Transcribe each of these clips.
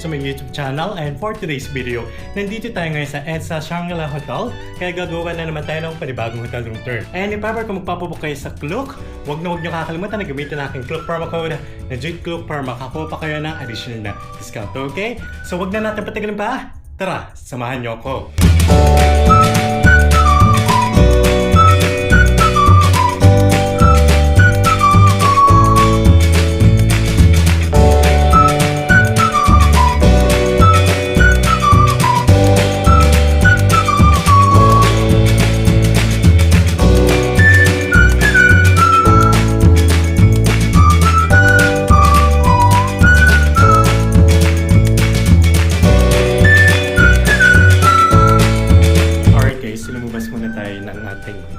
to my YouTube channel. And for today's video, nandito tayo ngayon sa EDSA Shangri-La Hotel. Kaya gagawa na naman tayo ng panibagong hotel room tour. And if ever kung magpapabook kayo sa Klook, huwag nyo kakalimutan na gamitin ang aking Klook promo code na JUDEKLOOK para makakuha pa kayo ng additional na discount. Okay? So huwag na natin patagalin pa. Tara, samahan nyo ako.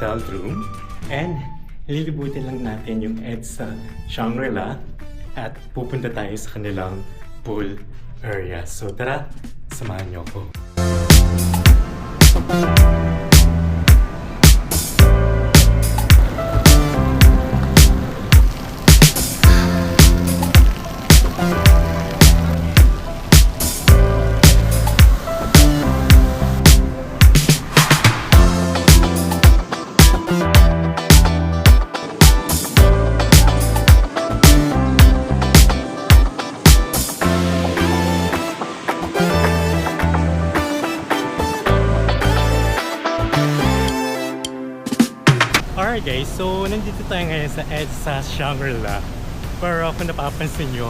Hotel room and lilibutin lang natin yung EDSA Shangri-La at pupunta tayo sa kanilang pool area. So tara, samahan niyo ako. Alright guys, so nandito tayo ngayon sa EDSA Shangri-La. Pero kung napapansin nyo,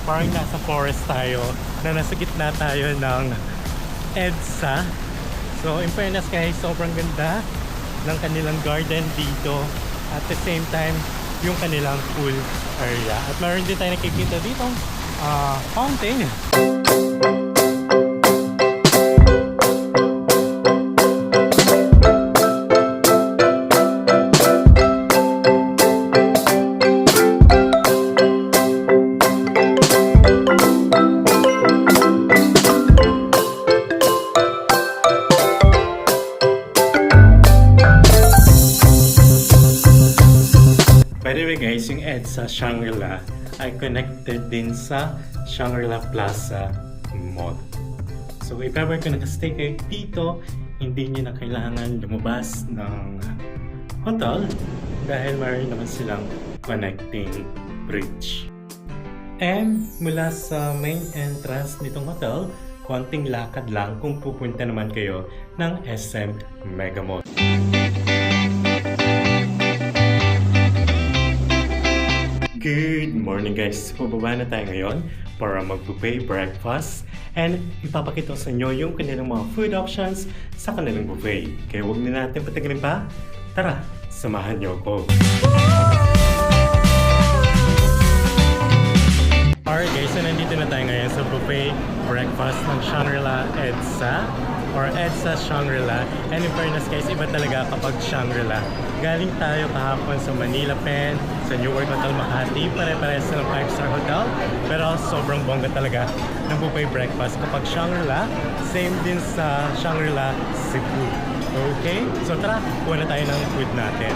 parang nasa forest tayo, na nasa gitna tayo ng EDSA. So in fairness guys, sobrang ganda ng kanilang garden dito. At the same time, yung kanilang pool area. At meron din tayo nakikita dito, fountain. By the way guys, yung EDSA Shangri-La ay connected din sa Shangri-La Plaza Mall. So if ever kung nakastay kayo dito, hindi nyo na kailangan lumabas ng hotel dahil mayroon naman silang connecting bridge. And mula sa main entrance nitong hotel, konting lakad lang kung pupunta naman kayo ng SM Mega Mall. Good morning guys! Pababa na tayo ngayon para mag-buffet breakfast and ipapakita sa inyo yung kanilang mga food options sa kanilang buffet. Kaya huwag na natin patagalin pa. Tara, samahan niyo ako! Alright guys, so nandito na tayo ngayon sa buffet breakfast ng Shangri-La EDSA or EDSA Shangri-La. And in fairness guys, iba talaga kapag Shangri-La. Galing tayo kahapon sa Manila Pen, sa Newark Hotel Makati, pare-parehas ng 5-star hotel. Pero sobrang bongga talaga ng buffet breakfast kapag Shangri-La. Same din sa Shangri-La Cebu. Okay? So tara, kuha na tayo ng food natin.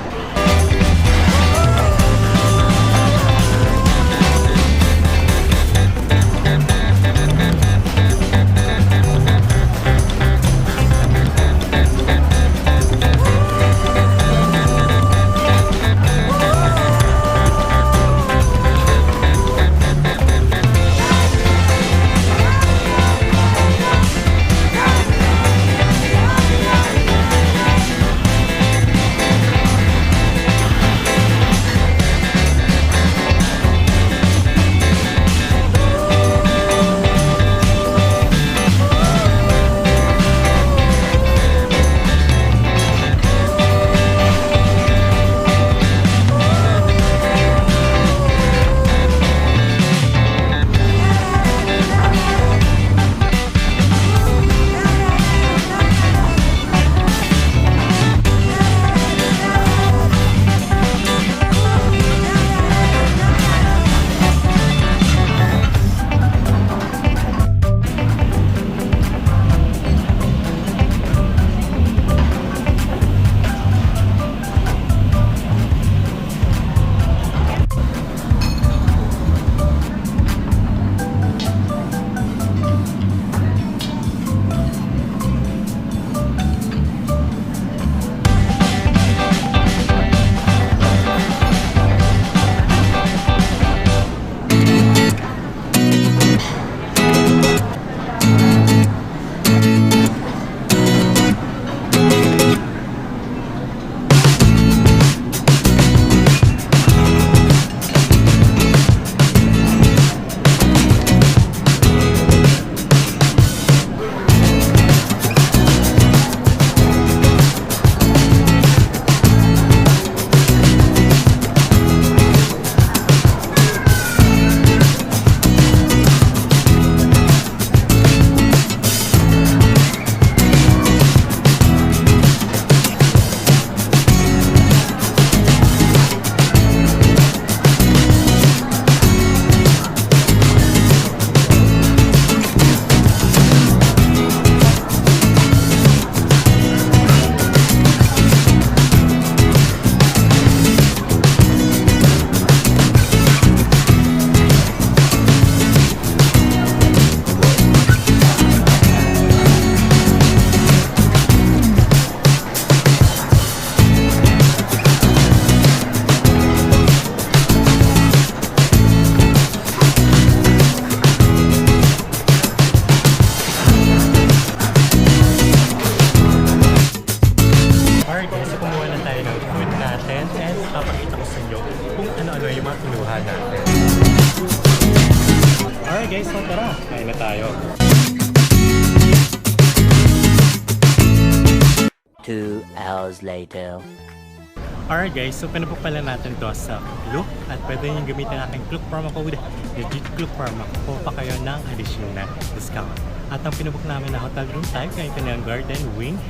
2 hours later. Alright guys, so pinabook pala natin to sa Klook at pwede nyo gamitin ang aking Klook promo code, legit Klook para makakuha pa kayo ng additional na discount. At ang pinabook namin na hotel room type ay kanyang Garden Wing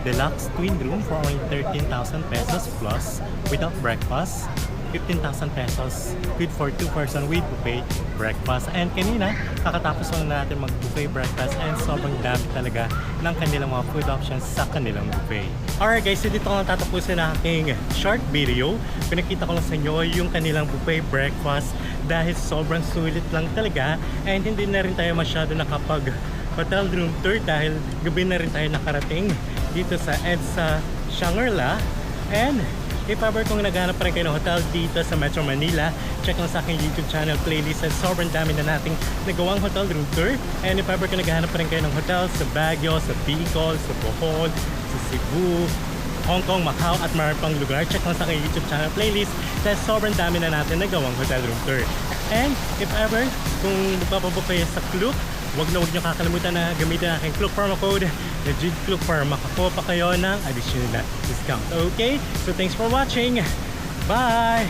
Deluxe Twin Room for only 13,000 pesos plus without breakfast, 15,000 pesos good for 2 person with buffet breakfast. And kanina, kakatapos lang natin mag-buffet breakfast and sobrang dami talaga ng kanilang mga food options sa kanilang buffet. Alright guys, so dito ko lang tatapusin ang aking short video. Pinakita ko lang sa inyo yung kanilang buffet breakfast dahil sobrang sulit lang talaga and hindi na rin tayo masyado nakapag hotel room tour dahil gabi na rin tayo nakarating dito sa EDSA Shangri-La. And if ever kung naghahanap pa rin kayo ng hotel dito sa Metro Manila, check lang sa aking YouTube channel playlist at sobrang dami na nating nagawang hotel room tour. And if ever kung naghahanap pa rin kayo ng hotel sa Baguio, sa Bicol, sa Bohol, sa Cebu, Hong Kong, Macau at marami pang lugar, check lang sa aking YouTube channel playlist dahil sobrang dami na natin nagawang hotel room tour. And if ever kung magpapabook kayo sa Klook, huwag nyo kakalimutan na gamitin ang aking Klook promo code, legit Klook para makakuha pa kayo ng additional na discount. Okay? So thanks for watching. Bye!